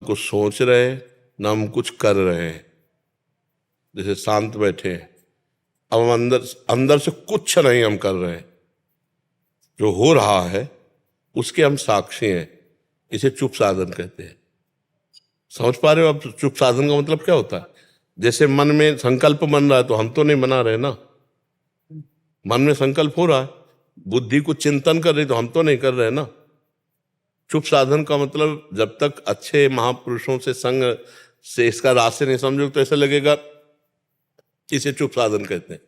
कुछ सोच रहे न हम कुछ कर रहे हैं, जैसे शांत बैठे हैं। अब हम अंदर से कुछ नहीं हम कर रहे हैं, जो हो रहा है उसके हम साक्षी हैं। इसे चुप साधन कहते हैं। समझ पा रहे हो अब चुप साधन का मतलब क्या होता है? जैसे मन में संकल्प बन रहा है तो हम तो नहीं बना रहे ना, मन में संकल्प हो रहा है, बुद्धि को चिंतन कर रही तो हम तो नहीं कर रहे ना। चुप साधन का मतलब जब तक अच्छे महापुरुषों से संग से इसका रास्ते नहीं समझो तो ऐसा लगेगा इसे चुप साधन कहते हैं।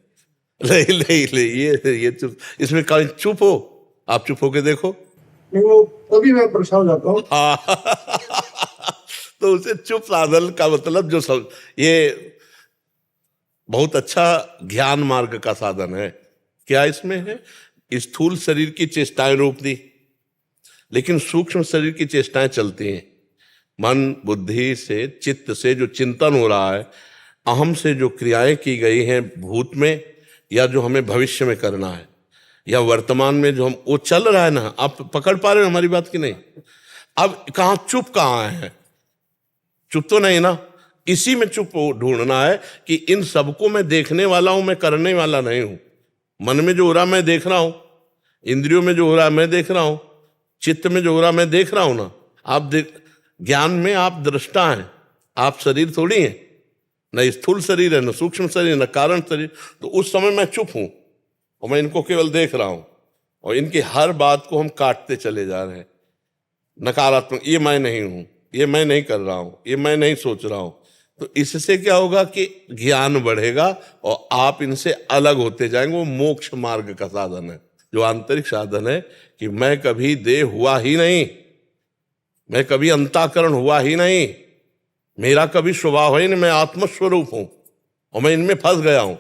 नहीं नहीं नहीं, ये चुप, इसमें कहीं चुप हो, आप चुप होके देखो। नहीं, वो तभी मैं परेशान हो जाता हूँ। हाँ तो उसे चुप साधन का मतलब जो सब, ये बहुत अच्छा ज्ञान मार्ग का साधन है। क्या इसमें है? स्थूल शरीर की चेष्टाएं रोक दी, लेकिन सूक्ष्म शरीर की चेष्टाएं चलती हैं। मन बुद्धि से चित्त से जो चिंतन हो रहा है, अहम से जो क्रियाएं की गई हैं भूत में, या जो हमें भविष्य में करना है, या वर्तमान में जो हम, वो चल रहा है ना। आप पकड़ पा रहे हो हमारी बात की नहीं? अब कहाँ चुप कहाँ है? चुप तो नहीं ना। इसी में चुप ढूंढना है कि इन सबको मैं देखने वाला हूं, मैं करने वाला नहीं हूं। मन में जो हो रहा मैं देख रहा हूं, इंद्रियों में जो हो रहा मैं देख रहा हूं, चित्त में जो हो रहा मैं देख रहा हूं ना। आप ज्ञान में आप दृष्टा हैं, आप शरीर थोड़ी हैं, न स्थूल शरीर है, न सूक्ष्म शरीर, न कारण शरीर। तो उस समय मैं चुप हूं और मैं इनको केवल देख रहा हूं, और इनकी हर बात को हम काटते चले जा रहे हैं। नकारात्मक, ये मैं नहीं हूं, ये मैं नहीं कर रहा हूं, ये मैं नहीं सोच रहा हूं। तो इससे क्या होगा कि ज्ञान बढ़ेगा और आप इनसे अलग होते जाएंगे। वो मोक्ष मार्ग का साधन है, जो आंतरिक साधन है कि मैं कभी देह हुआ ही नहीं, मैं कभी अंतःकरण हुआ ही नहीं, मेरा कभी स्वभाव है नहीं, मैं आत्मस्वरूप हूं और मैं इनमें फंस गया हूं।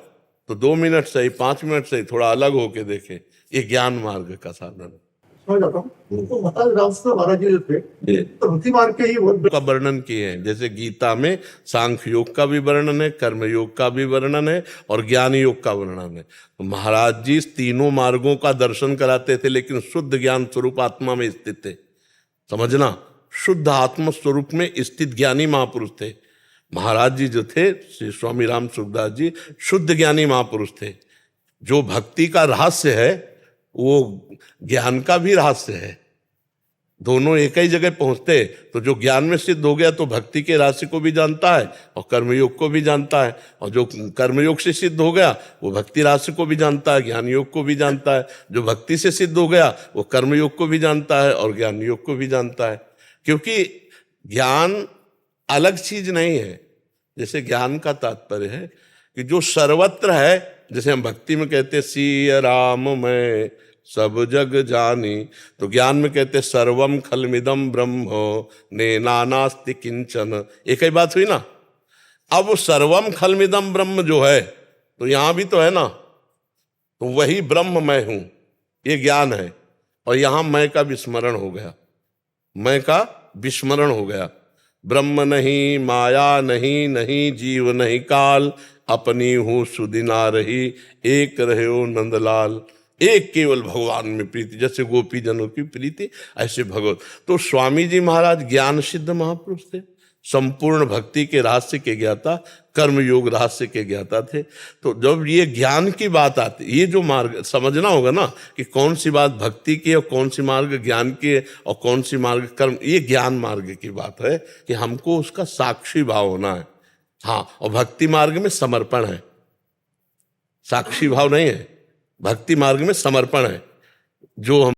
तो 2 मिनट से ही 5 मिनट से ही थोड़ा अलग होके देखे, ये ज्ञान मार्ग का साधन है। समझ जाता हूँ। तो महाराज रामकृष्ण महाराज जी थे तो भक्ति मार्ग के ही का वर्णन किए हैं। जैसे गीता में सांख्य योग का भी वर्णन है, कर्म योग का भी वर्णन है, और ज्ञान योग का वर्णन है। तो महाराज जी तीनों मार्गों का दर्शन कराते थे, लेकिन शुद्ध ज्ञान स्वरूप आत्मा में स्थित थे। समझना, शुद्ध आत्म स्वरूप में स्थित ज्ञानी महापुरुष थे महाराज जी। जो थे श्री स्वामी राम सुखदास जी, शुद्ध ज्ञानी महापुरुष थे। जो भक्ति का रहस्य है वो ज्ञान का भी रहस्य है, दोनों एक ही जगह पहुंचते। तो जो ज्ञान में सिद्ध हो गया तो भक्ति के रहस्य को भी जानता है और कर्मयोग को भी जानता है, और जो कर्मयोग से सिद्ध हो गया वो भक्ति रहस्य को भी जानता है, ज्ञान योग को भी जानता है। जो भक्ति से सिद्ध हो गया वो कर्मयोग को भी जानता है और ज्ञान योग को भी जानता है। क्योंकि ज्ञान अलग चीज नहीं है। जैसे ज्ञान का तात्पर्य है कि जो सर्वत्र है, जैसे हम भक्ति में कहते सिय राम मैं सब जग जानी, तो ज्ञान में कहते सर्वम खलमिदम ब्रह्म नेनानास्ति किंचन। एक ही बात हुई ना। अब वो सर्वम खलमिदम ब्रह्म जो है तो यहां भी तो है ना, तो वही ब्रह्म मैं हूं, ये ज्ञान है। और यहां मैं का विस्मरण हो गया, मैं का विस्मरण हो गया। ब्रह्म नहीं, माया नहीं, नहीं जीव नहीं काल, अपनी हूं सुदिना रही, एक रहे हो नंदलाल। एक केवल भगवान में प्रीति, जैसे गोपी जनों की प्रीति ऐसे भगवत। तो स्वामी जी महाराज ज्ञान सिद्ध महापुरुष थे, संपूर्ण भक्ति के रहस्य के ज्ञाता, कर्म योग रहस्य के ज्ञाता थे। तो जब ये ज्ञान की बात आती, ये जो मार्ग समझना होगा ना कि कौन सी बात भक्ति की और कौन सी मार्ग ज्ञान की है और कौन सी मार्ग कर्म, ये ज्ञान मार्ग की बात है कि हमको उसका साक्षी भाव होना है। हाँ, और भक्ति मार्ग में समर्पण है, साक्षी भाव नहीं है। भक्ति मार्ग में समर्पण है। जो हम